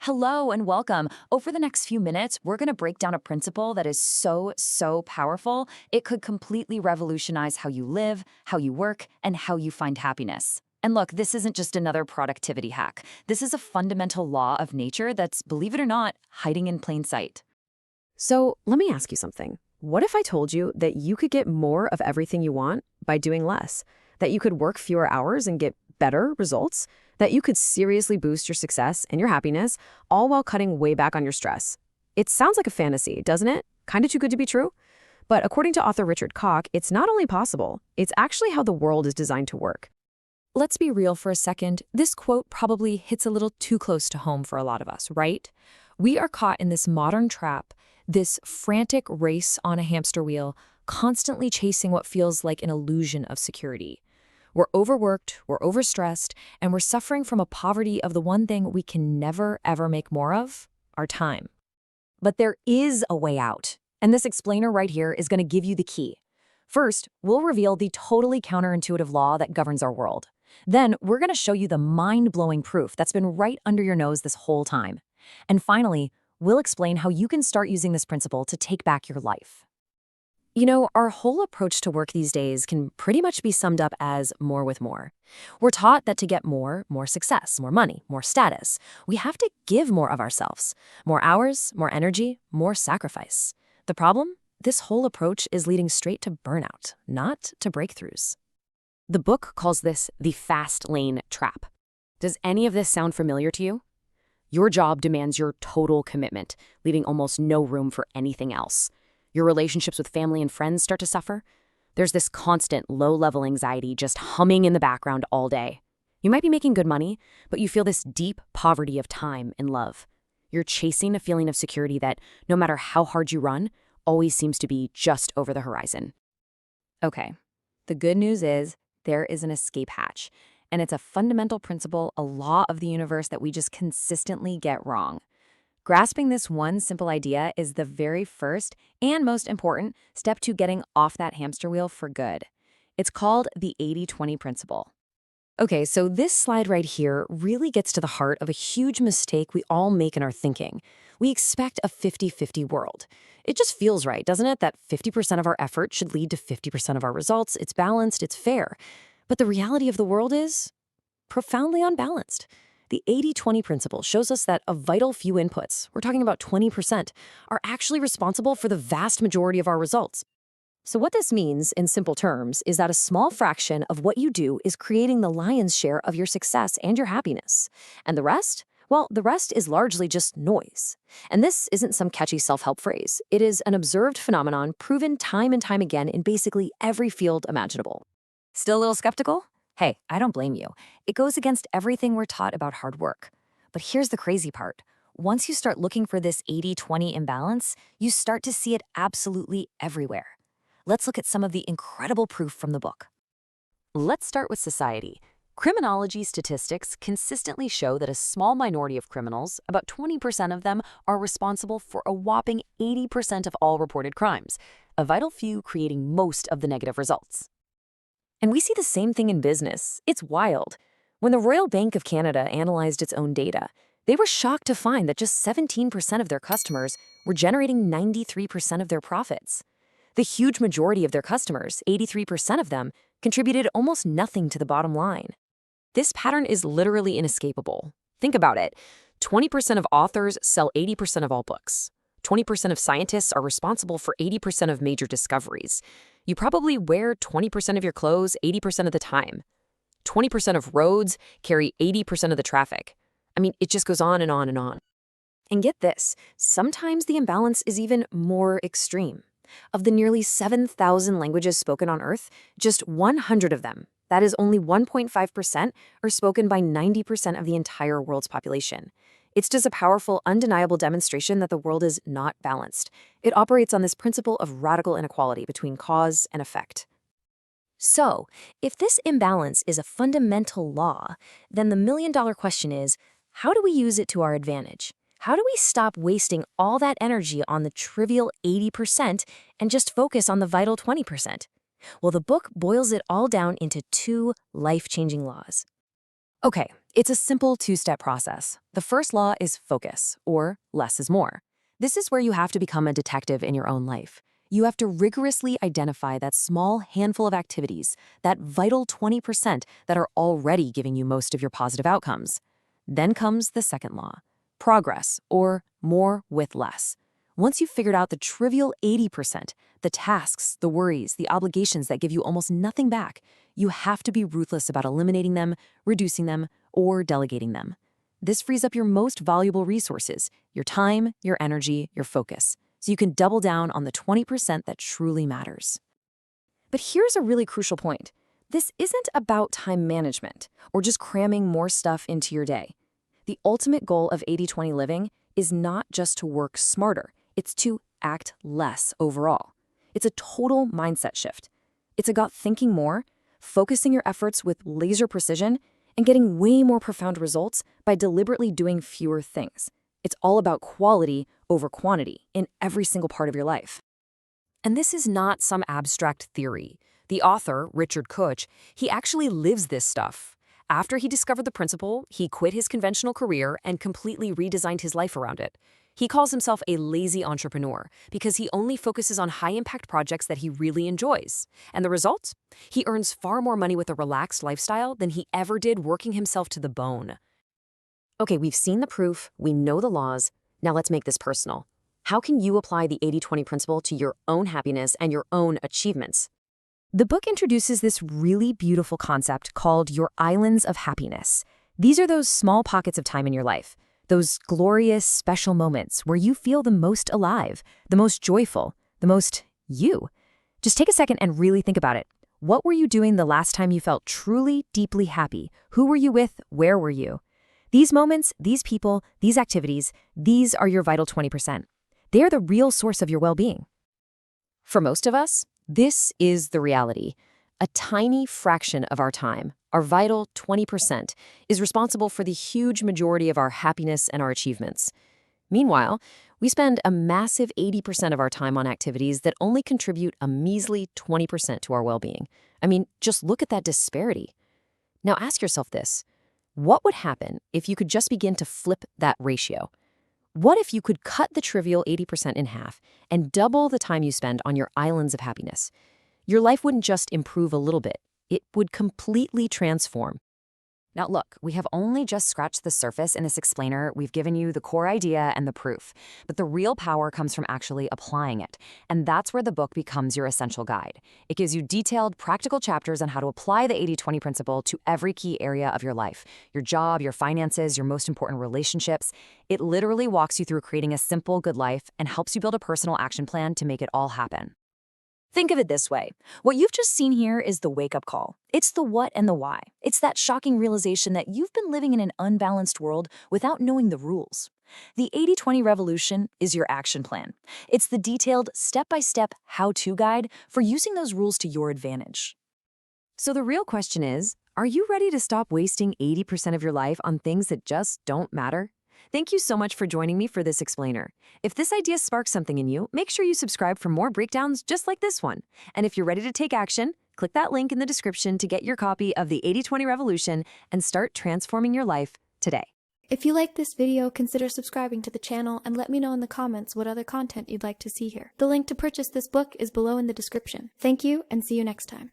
Hello and welcome. Over the next few minutes, we're going to break down a principle that is so powerful, it could completely revolutionize how you live, how you work, and how you find happiness. And look, this isn't just another productivity hack. This is a fundamental law of nature that's, believe it or not, hiding in plain sight. So let me ask you something. What if I told you that you could get more of everything you want by doing less? That you could work fewer hours and get better results? That you could seriously boost your success and your happiness, all while cutting way back on your stress? It sounds like a fantasy, doesn't it? Kind of too good to be true? But according to author Richard Koch, it's not only possible, it's actually how the world is designed to work. Let's be real for a second. This quote probably hits a little too close to home for a lot of us, right? We are caught in this modern trap, this frantic race on a hamster wheel, constantly chasing what feels like an illusion of security. We're overworked, we're overstressed, and we're suffering from a poverty of the one thing we can never, ever make more of, our time. But there is a way out, and this explainer right here is going to give you the key. First, we'll reveal the totally counterintuitive law that governs our world. Then, we're going to show you the mind-blowing proof that's been right under your nose this whole time. And finally, we'll explain how you can start using this principle to take back your life. You know, our whole approach to work these days can pretty much be summed up as more with more. We're taught that to get more success, more money, more status, we have to give more of ourselves. More hours, more energy, more sacrifice. The problem? This whole approach is leading straight to burnout, not to breakthroughs. The book calls this the fast lane trap. Does any of this sound familiar to you? Your job demands your total commitment, leaving almost no room for anything else. Your relationships with family and friends start to suffer. There's this constant low-level anxiety just humming in the background all day. You might be making good money, but you feel this deep poverty of time and love. You're chasing a feeling of security that, no matter how hard you run, always seems to be just over the horizon. Okay, the good news is there is an escape hatch, and it's a fundamental principle, a law of the universe that we just consistently get wrong. Grasping this one simple idea is the very first and most important step to getting off that hamster wheel for good. It's called the 80-20 principle. Okay, so this slide right here really gets to the heart of a huge mistake we all make in our thinking. We expect a 50-50 world. It just feels right, doesn't it, that 50% of our effort should lead to 50% of our results. It's balanced, it's fair. But the reality of the world is profoundly unbalanced. The 80-20 principle shows us that a vital few inputs, we're talking about 20%, are actually responsible for the vast majority of our results. So what this means, in simple terms, is that a small fraction of what you do is creating the lion's share of your success and your happiness. And the rest? Well, the rest is largely just noise. And this isn't some catchy self-help phrase. It is an observed phenomenon proven time and time again in basically every field imaginable. Still a little skeptical? Hey, I don't blame you. It goes against everything we're taught about hard work. But here's the crazy part. Once you start looking for this 80-20 imbalance, you start to see it absolutely everywhere. Let's look at some of the incredible proof from the book. Let's start with society. Criminology statistics consistently show that a small minority of criminals, about 20% of them, are responsible for a whopping 80% of all reported crimes, a vital few creating most of the negative results. And we see the same thing in business. It's wild. When the Royal Bank of Canada analyzed its own data, they were shocked to find that just 17% of their customers were generating 93% of their profits. The huge majority of their customers, 83% of them, contributed almost nothing to the bottom line. This pattern is literally inescapable. Think about it. 20% of authors sell 80% of all books. 20% of scientists are responsible for 80% of major discoveries. You probably wear 20% of your clothes 80% of the time. 20% of roads carry 80% of the traffic. I mean, it just goes on and on and on. And get this, sometimes the imbalance is even more extreme. Of the nearly 7,000 languages spoken on Earth, just 100 of them, that is only 1.5%, are spoken by 90% of the entire world's population. It's just a powerful, undeniable demonstration that the world is not balanced. It operates on this principle of radical inequality between cause and effect. So, if this imbalance is a fundamental law, then the million-dollar question is, how do we use it to our advantage? How do we stop wasting all that energy on the trivial 80% and just focus on the vital 20%? Well, the book boils it all down into two life-changing laws. Okay, It's a simple two-step process. The first law is focus, or less is more. This is where you have to become a detective in your own life. You have to rigorously identify that small handful of activities, that vital 20% that are already giving you most of your positive outcomes. Then comes the second law, progress, or more with less. Once you've figured out the trivial 80%, the tasks, the worries, the obligations that give you almost nothing back, you have to be ruthless about eliminating them, reducing them, or delegating them. This frees up your most valuable resources, your time, your energy, your focus, so you can double down on the 20% that truly matters. But here's a really crucial point. This isn't about time management or just cramming more stuff into your day. The ultimate goal of 80-20 living is not just to work smarter, it's to act less overall. It's a total mindset shift. It's about thinking more, focusing your efforts with laser precision, and getting way more profound results by deliberately doing fewer things. It's all about quality over quantity in every single part of your life. And this is not some abstract theory. The author, Richard Koch, he actually lives this stuff. After he discovered the principle, he quit his conventional career and completely redesigned his life around it. He calls himself a lazy entrepreneur because he only focuses on high-impact projects that he really enjoys. And the result? He earns far more money with a relaxed lifestyle than he ever did working himself to the bone. Okay, we've seen the proof, we know the laws, now let's make this personal. How can you apply the 80-20 principle to your own happiness and your own achievements? The book introduces this really beautiful concept called your islands of happiness. These are those small pockets of time in your life, those glorious, special moments where you feel the most alive, the most joyful, the most you. Just take a second and really think about it. What were you doing the last time you felt truly, deeply happy? Who were you with? Where were you? These moments, these people, these activities, these are your vital 20%. They are the real source of your well-being. For most of us, this is the reality. A tiny fraction of our time, our vital 20%, is responsible for the huge majority of our happiness and our achievements. Meanwhile, we spend a massive 80% of our time on activities that only contribute a measly 20% to our well-being. I mean, just look at that disparity. Now ask yourself this. What would happen if you could just begin to flip that ratio? What if you could cut the trivial 80% in half and double the time you spend on your islands of happiness? Your life wouldn't just improve a little bit, it would completely transform. Now look, we have only just scratched the surface in this explainer. We've given you the core idea and the proof, but the real power comes from actually applying it. And that's where the book becomes your essential guide. It gives you detailed, practical chapters on how to apply the 80-20 principle to every key area of your life, your job, your finances, your most important relationships. It literally walks you through creating a simple, good life and helps you build a personal action plan to make it all happen. Think of it this way. What you've just seen here is the wake-up call. It's the what and the why. It's that shocking realization that you've been living in an unbalanced world without knowing the rules. The 80-20 revolution is your action plan. It's the detailed, step-by-step how-to guide for using those rules to your advantage. So the real question is, are you ready to stop wasting 80% of your life on things that just don't matter? Thank you so much for joining me for this explainer. If this idea sparks something in you, make sure you subscribe for more breakdowns just like this one. And if you're ready to take action, click that link in the description to get your copy of the 80-20 Revolution and start transforming your life today. If you like this video, consider subscribing to the channel and let me know in the comments what other content you'd like to see here. The link to purchase this book is below in the description. Thank you and see you next time.